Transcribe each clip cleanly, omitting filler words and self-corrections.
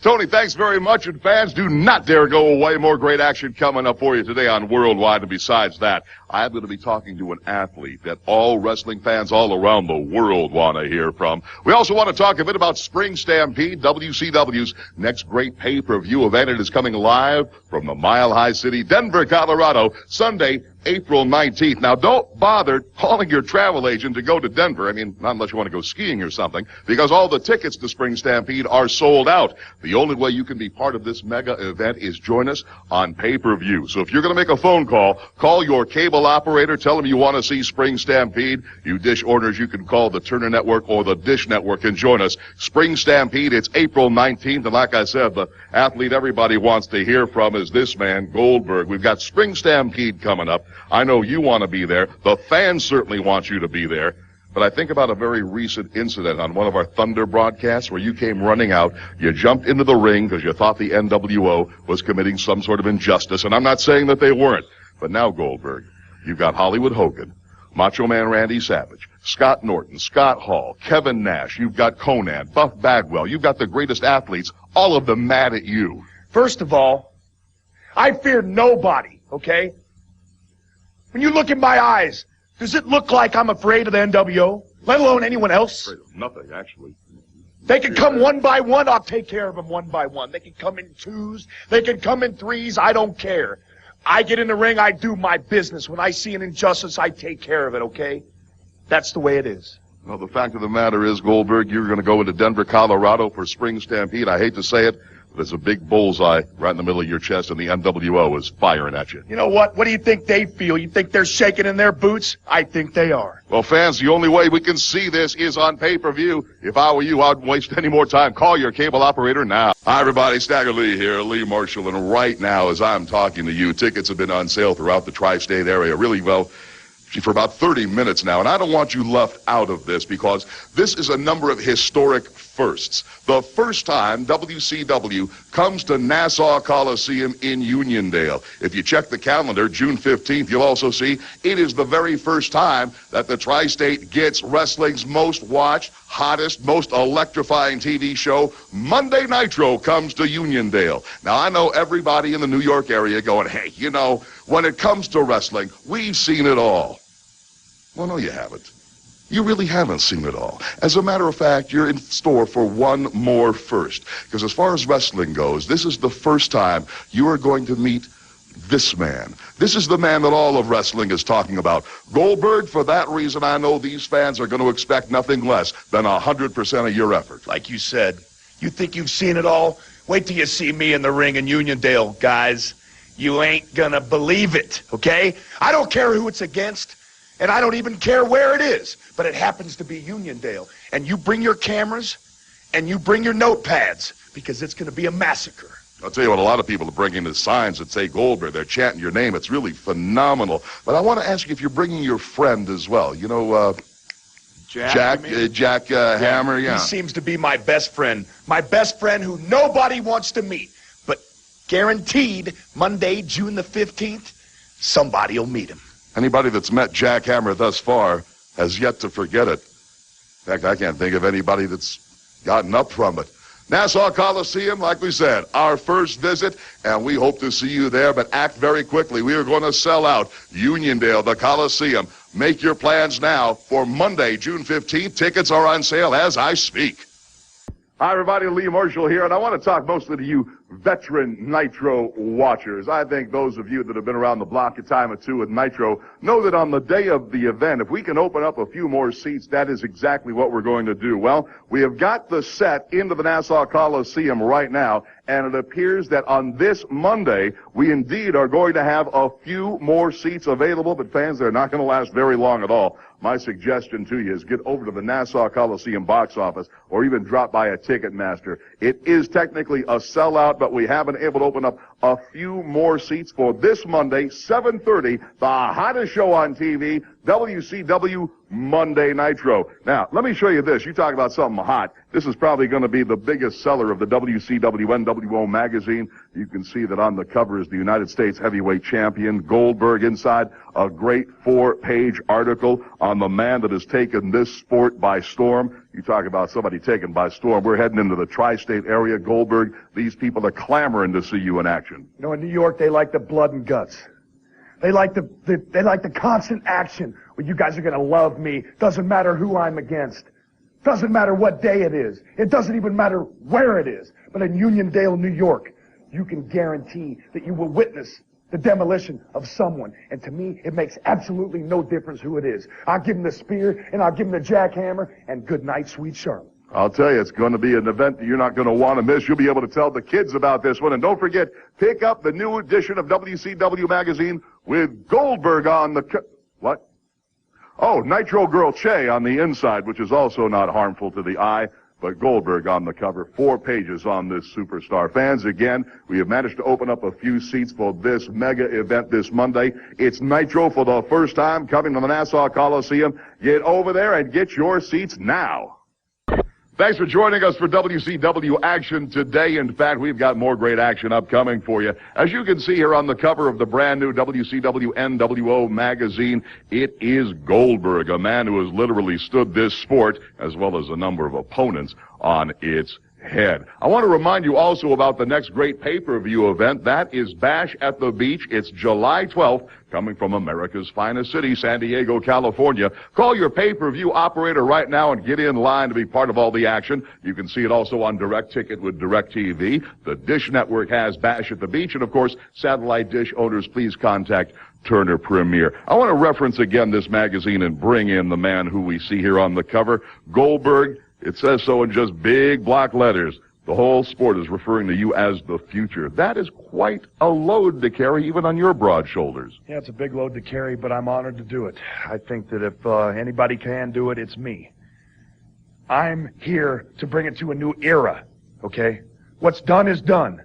Tony, thanks very much, and fans, do not dare go away. More great action coming up for you today on Worldwide, and besides that, I'm going to be talking to an athlete that all wrestling fans all around the world want to hear from. We also want to talk a bit about Spring Stampede, WCW's next great pay-per-view event. It is coming live from the Mile High City, Denver, Colorado, Sunday, April 19th. Now, don't bother calling your travel agent to go to Denver. I mean, not unless you want to go skiing or something, because all the tickets to Spring Stampede are sold out. The only way you can be part of this mega event is join us on pay-per-view. So if you're going to make a phone call, call your cable operator, tell them you want to see Spring Stampede. You Dish owners, you can call the Turner Network or the Dish Network and join us. Spring Stampede, it's April 19th, and like I said, the athlete everybody wants to hear from is this man, Goldberg. We've got Spring Stampede coming up. I know you want to be there. The fans certainly want you to be there. But I think about a very recent incident on one of our Thunder broadcasts where you came running out, you jumped into the ring because you thought the NWO was committing some sort of injustice, and I'm not saying that they weren't. But now, Goldberg, you've got Hollywood Hogan, Macho Man Randy Savage, Scott Norton, Scott Hall, Kevin Nash, you've got Conan, Buff Bagwell, you've got the greatest athletes, all of them mad at you. First of all, I fear nobody, okay? When you look in my eyes, does it look like I'm afraid of the NWO, let alone anyone else? Afraid of nothing, actually. They can come one by one, I'll take care of them one by one. They can come in twos, they can come in threes, I don't care. I get in the ring, I do my business. When I see an injustice, I take care of it, okay? That's the way it is. Well, the fact of the matter is, Goldberg, you're going to go into Denver, Colorado for Spring Stampede. I hate to say it, but there's a big bullseye right in the middle of your chest, and the NWO is firing at you. You know what? What do you think they feel? You think they're shaking in their boots? I think they are. Well, fans, the only way we can see this is on pay-per-view. If I were you, I wouldn't waste any more time. Call your cable operator now. Hi, everybody. Stagger Lee here, Lee Marshall, and right now, as I'm talking to you, tickets have been on sale throughout the tri-state area. Really, well, for about 30 minutes now, and I don't want you left out of this because this is a number of historic firsts. The first time WCW comes to Nassau Coliseum in Uniondale. If you check the calendar, June 15th, you'll also see it is the very first time that the tri-state gets wrestling's most watched, hottest, most electrifying TV show. Monday Nitro comes to Uniondale. Now, I know everybody in the New York area going, hey, you know, when it comes to wrestling, we've seen it all. Well, no, you haven't. You really haven't seen it all. As a matter of fact, you're in store for one more first. Because as far as wrestling goes, this is the first time you are going to meet this man. This is the man that all of wrestling is talking about. Goldberg, for that reason, I know these fans are going to expect nothing less than 100% of your effort. Like you said, you think you've seen it all? Wait till you see me in the ring in Uniondale, guys. You ain't gonna believe it, okay? I don't care who it's against. And I don't even care where it is, but it happens to be Uniondale. And you bring your cameras, and you bring your notepads, because it's going to be a massacre. I'll tell you what, a lot of people are bringing the signs that say Goldberg. They're chanting your name. It's really phenomenal. But I want to ask you if you're bringing your friend as well. You know, Jack Hammer, yeah. He seems to be my best friend who nobody wants to meet. But guaranteed, Monday, June the 15th, somebody will meet him. Anybody that's met Jack Hammer thus far has yet to forget it. In fact, I can't think of anybody that's gotten up from it. Nassau Coliseum, like we said, our first visit, and we hope to see you there, but act very quickly. We are going to sell out Uniondale, the Coliseum. Make your plans now for Monday, June 15th. Tickets are on sale as I speak. Hi, everybody. Lee Marshall here, and I want to talk mostly to you veteran Nitro watchers. I think those of you that have been around the block a time or two with Nitro know that on the day of the event, if we can open up a few more seats, that is exactly what we're going to do. Well, we have got the set into the Nassau Coliseum right now, and it appears that on this Monday, we indeed are going to have a few more seats available, but fans, they're not going to last very long at all. My suggestion to you is get over to the Nassau Coliseum box office or even drop by a Ticketmaster. It is technically a sellout, but we have been able to open up a few more seats for this Monday, 7:30, the hottest show on TV, WCW Monday Nitro. Now, let me show you this. You talk about something hot. This is probably going to be the biggest seller of the WCW NWO magazine. You can see that on the cover is the United States heavyweight champion, Goldberg. Inside, a great 4-page article on the man that has taken this sport by storm. You talk about somebody taken by storm. We're heading into the tri-state area, Goldberg. These people are clamoring to see you in action. You know, in New York, they like the blood and guts. They like the constant action where you guys are going to love me. Doesn't matter who I'm against. Doesn't matter what day it is. It doesn't even matter where it is. But in Uniondale, New York, you can guarantee that you will witness the demolition of someone. And to me, it makes absolutely no difference who it is. I'll give him the spear, and I'll give him the jackhammer, and good night, sweet Charlotte. I'll tell you, it's going to be an event that you're not going to want to miss. You'll be able to tell the kids about this one. And don't forget, pick up the new edition of WCW Magazine with Goldberg on the... What? Oh, Nitro Girl Che on the inside, which is also not harmful to the eye. But Goldberg on the cover, 4 pages on this superstar. Fans, again, we have managed to open up a few seats for this mega event this Monday. It's Nitro for the first time coming to the Nassau Coliseum. Get over there and get your seats now. Thanks for joining us for WCW Action today. In fact, we've got more great action upcoming for you. As you can see here on the cover of the brand new WCW NWO magazine, it is Goldberg, a man who has literally stood this sport, as well as a number of opponents, on its head. I want to remind you also about the next great pay-per-view event. That is Bash at the Beach. It's July 12th, coming from America's finest city, San Diego, California. Call your pay-per-view operator right now and get in line to be part of all the action. You can see it also on Direct Ticket with DirecTV. The Dish Network has Bash at the Beach. And, of course, satellite dish owners, please contact Turner Premier. I want to reference again this magazine and bring in the man who we see here on the cover, Goldberg. It says so in just big block letters. The whole sport is referring to you as the future. That is quite a load to carry, even on your broad shoulders. Yeah, it's a big load to carry, but I'm honored to do it. I think that if anybody can do it, it's me. I'm here to bring it to a new era, okay? What's done is done.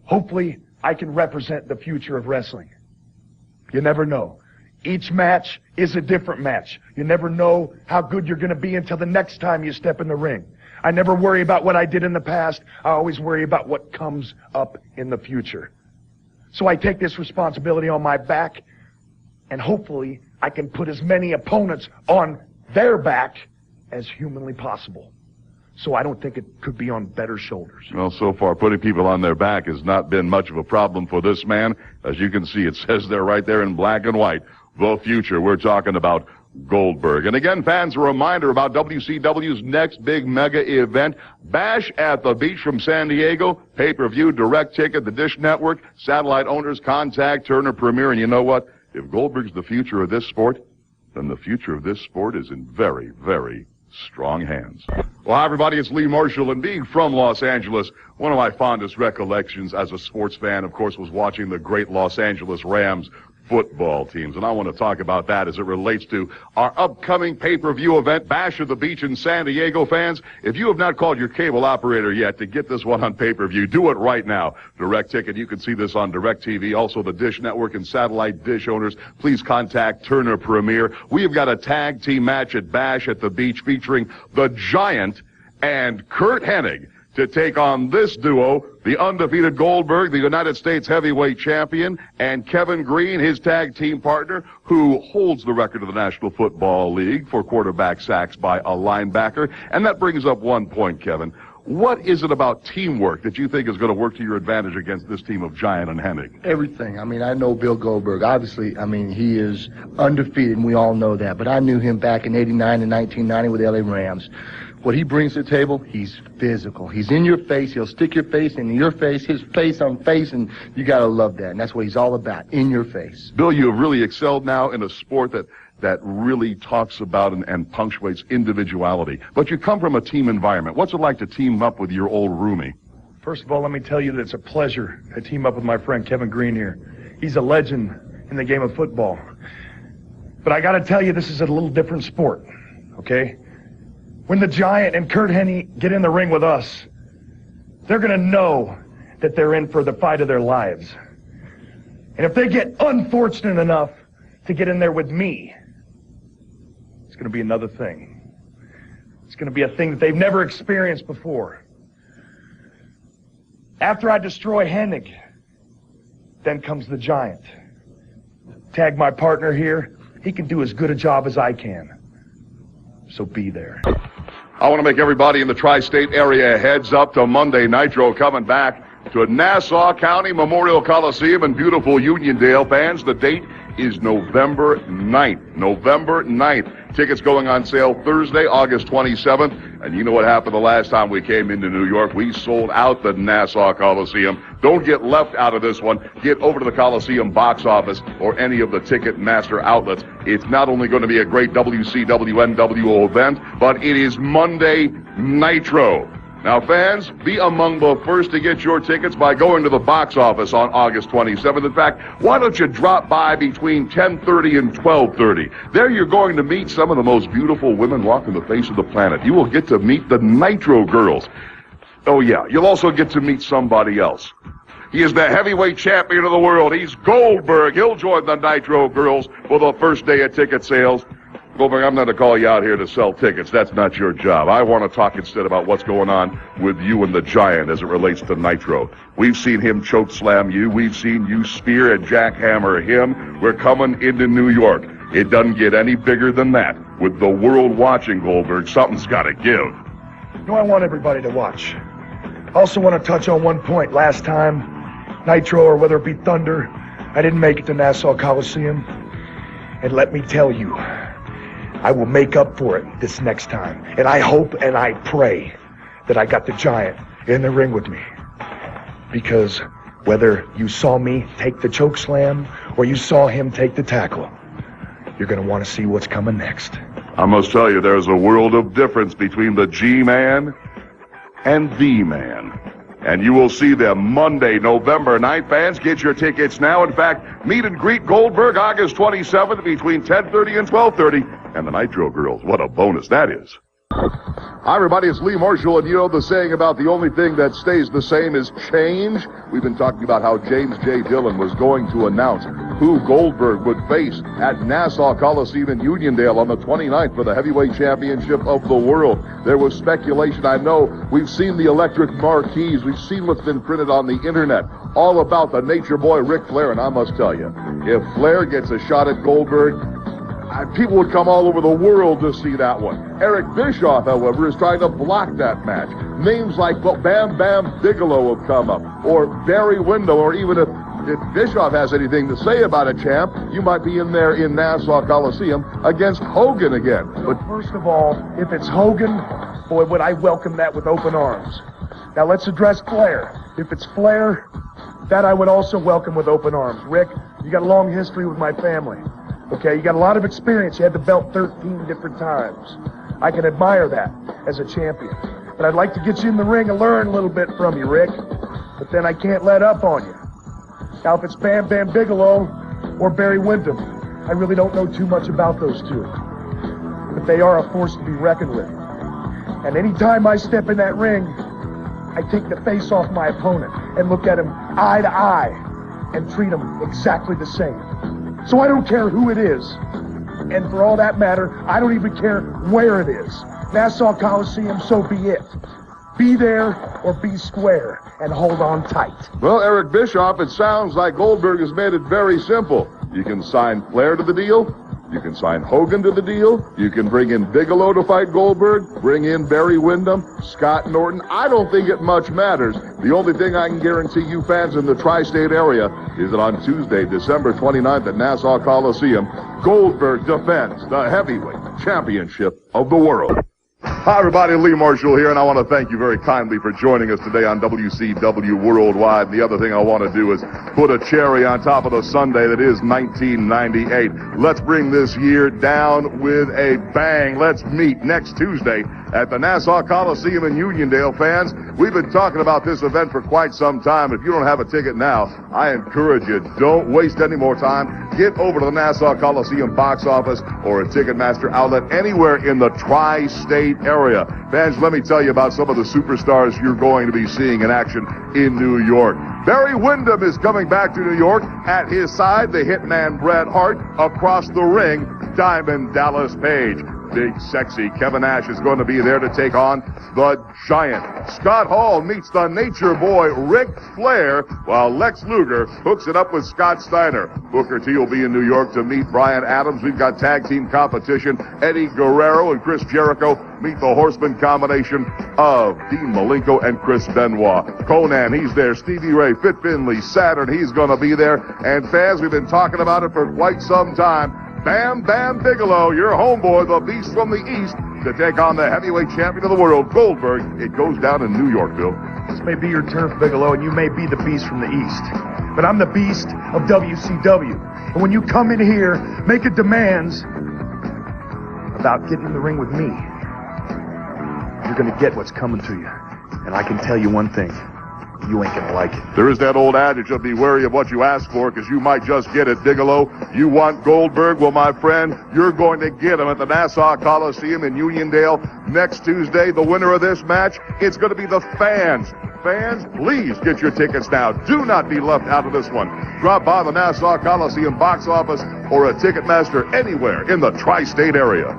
Hopefully, I can represent the future of wrestling. You never know. Each match is a different match. You never know how good you're going to be until the next time you step in the ring. I never worry about what I did in the past. I always worry about what comes up in the future. So I take this responsibility on my back, and hopefully I can put as many opponents on their back as humanly possible. So I don't think it could be on better shoulders. Well, so far, putting people on their back has not been much of a problem for this man. As you can see, it says there right there in black and white, the future. We're talking about Goldberg. And again, fans, a reminder about WCW's next big mega event, Bash at the Beach from San Diego, pay-per-view, Direct Ticket, the Dish Network, satellite owners, contact Turner Premier. And you know what? If Goldberg's the future of this sport, then the future of this sport is in very, very strong hands. Well, hi, everybody. It's Lee Marshall, and being from Los Angeles, one of my fondest recollections as a sports fan, of course, was watching the great Los Angeles Rams football teams. And I want to talk about that as it relates to our upcoming pay-per-view event, Bash at the Beach in San Diego. Fans, if you have not called your cable operator yet to get this one on pay-per-view, do it right now. Direct Ticket, you can see this on DirecTV. Also, the Dish Network and satellite dish owners, please contact Turner Premier. We have got a tag team match at Bash at the Beach featuring the Giant and Kurt Hennig to take on this duo, the undefeated Goldberg, the United States heavyweight champion, and Kevin Green, his tag team partner, who holds the record of the National Football League for quarterback sacks by a linebacker. And that brings up one point, Kevin. What is it about teamwork that you think is going to work to your advantage against this team of Giant and Hennig? Everything. I mean, I know Bill Goldberg. Obviously, I mean, he is undefeated, and we all know that. But I knew him back in '89 and 1990 with the LA Rams. What he brings to the table, he's physical. He's in your face. He'll stick your face into your face, his face on face, and you got to love that. And that's what he's all about, in your face. Bill, you have really excelled now in a sport that really talks about and punctuates individuality. But you come from a team environment. What's it like to team up with your old roomie? First of all, let me tell you that it's a pleasure to team up with my friend Kevin Green here. He's a legend in the game of football. But I got to tell you, this is a little different sport, okay? When the Giant and Kurt Hennig get in the ring with us, they're going to know that they're in for the fight of their lives. And if they get unfortunate enough to get in there with me, going to be another thing. It's going to be a thing that they've never experienced before. After I destroy Hennig, then comes the Giant. Tag my partner here. He can do as good a job as I can. So be there. I want to make everybody in the tri-state area a heads up to Monday Nitro coming back to Nassau County Memorial Coliseum in beautiful Uniondale. Fans, the date is November 9th. November 9th. Tickets going on sale Thursday, August 27th. And you know what happened the last time we came into New York? We sold out the Nassau Coliseum. Don't get left out of this one. Get over to the Coliseum box office or any of the Ticketmaster outlets. It's not only going to be a great WCW NWO event, but it is Monday Nitro. Now, fans, be among the first to get your tickets by going to the box office on August 27th. In fact, why don't you drop by between 10:30 and 12:30? There you're going to meet some of the most beautiful women walking the face of the planet. You will get to meet the Nitro Girls. Oh, yeah, you'll also get to meet somebody else. He is the heavyweight champion of the world. He's Goldberg. He'll join the Nitro Girls for the first day of ticket sales. Goldberg, I'm not to call you out here to sell tickets. That's not your job. I want to talk instead about what's going on with you and the Giant as it relates to Nitro. We've seen him choke slam you. We've seen you spear and jackhammer him. We're coming into New York. It doesn't get any bigger than that. With the world watching, Goldberg, something's got to give. You know, I want everybody to watch. I also want to touch on one point. Last time, Nitro, or whether it be Thunder, I didn't make it to Nassau Coliseum. And let me tell you, I will make up for it this next time. And I hope and I pray that I got the Giant in the ring with me. Because whether you saw me take the choke slam or you saw him take the tackle, you're going to want to see what's coming next. I must tell you, there's a world of difference between the G-Man and the Man. And you will see them Monday, November 9th. Fans, get your tickets now. In fact, meet and greet Goldberg August 27th between 10:30 and 12:30. And the Nitro Girls, what a bonus that is. Hi, everybody, it's Lee Marshall, and you know the saying about the only thing that stays the same is change? We've been talking about how James J. Dillon was going to announce who Goldberg would face at Nassau Coliseum in Uniondale on the 29th for the Heavyweight Championship of the world. There was speculation. I know we've seen the electric marquees. We've seen what's been printed on the internet all about the Nature Boy Ric Flair, and I must tell you, if Flair gets a shot at Goldberg, people would come all over the world to see that one. Eric Bischoff, however, is trying to block that match. Names like Bam Bam Bigelow have come up, or Barry Windham, or even if Bischoff has anything to say about a champ, you might be in there in Nassau Coliseum against Hogan again. But first of all, if it's Hogan, boy, would I welcome that with open arms. Now let's address Flair. If it's Flair, that I would also welcome with open arms. Rick, you got a long history with my family. Okay, you got a lot of experience. You had the belt 13 different times. I can admire that as a champion. But I'd like to get you in the ring and learn a little bit from you, Rick. But then I can't let up on you. Now, if it's Bam Bam Bigelow or Barry Windham, I really don't know too much about those two. But they are a force to be reckoned with. And anytime I step in that ring, I take the face off my opponent and look at him eye to eye and treat him exactly the same. So I don't care who it is. And for all that matter, I don't even care where it is. Nassau Coliseum, so be it. Be there or be square and hold on tight. Well, Eric Bischoff, it sounds like Goldberg has made it very simple. You can sign Flair to the deal. You can sign Hogan to the deal. You can bring in Bigelow to fight Goldberg. Bring in Barry Windham, Scott Norton. I don't think it much matters. The only thing I can guarantee you fans in the tri-state area is that on Tuesday, December 29th at Nassau Coliseum, Goldberg defends the heavyweight championship of the world. Hi, everybody. Lee Marshall here, and I want to thank you very kindly for joining us today on WCW Worldwide. And the other thing I want to do is put a cherry on top of the Sunday that is 1998. Let's bring this year down with a bang. Let's meet next Tuesday at the Nassau Coliseum in Uniondale. Fans, we've been talking about this event for quite some time. If you don't have a ticket now, I encourage you, don't waste any more time. Get over to the Nassau Coliseum box office or a Ticketmaster outlet anywhere in the tri-state area. Fans, let me tell you about some of the superstars you're going to be seeing in action in New York. Barry Windham is coming back to New York. At his side, the hitman Bret Hart. Across the ring, Diamond Dallas Page. Big Sexy Kevin Nash is going to be there to take on the Giant. Scott Hall meets the Nature Boy Ric Flair, while Lex Luger hooks it up with Scott Steiner. Booker T will be in New York to meet Brian Adams. We've got tag team competition. Eddie Guerrero and Chris Jericho meet the Horseman combination of Dean Malenko and Chris Benoit. Conan, he's there. Stevie Ray, Fit Finley, Saturn, he's going to be there. And fans, we've been talking about it for quite some time. Bam Bam Bigelow, your homeboy, the Beast from the East, to take on the heavyweight champion of the world, Goldberg. It goes down in New York, Bill. This may be your turf, Bigelow, and you may be the Beast from the East. But I'm the Beast of WCW. And when you come in here making demands about getting in the ring with me, you're going to get what's coming to you. And I can tell you one thing. You ain't gonna like it. There is that old adage of be wary of what you ask for, because you might just get it, Bigelow. You want Goldberg? Well, my friend, you're going to get him at the Nassau Coliseum in Uniondale next Tuesday. The winner of this match, it's going to be the fans. Fans, please get your tickets now. Do not be left out of this one. Drop by the Nassau Coliseum box office or a Ticketmaster anywhere in the tri-state area.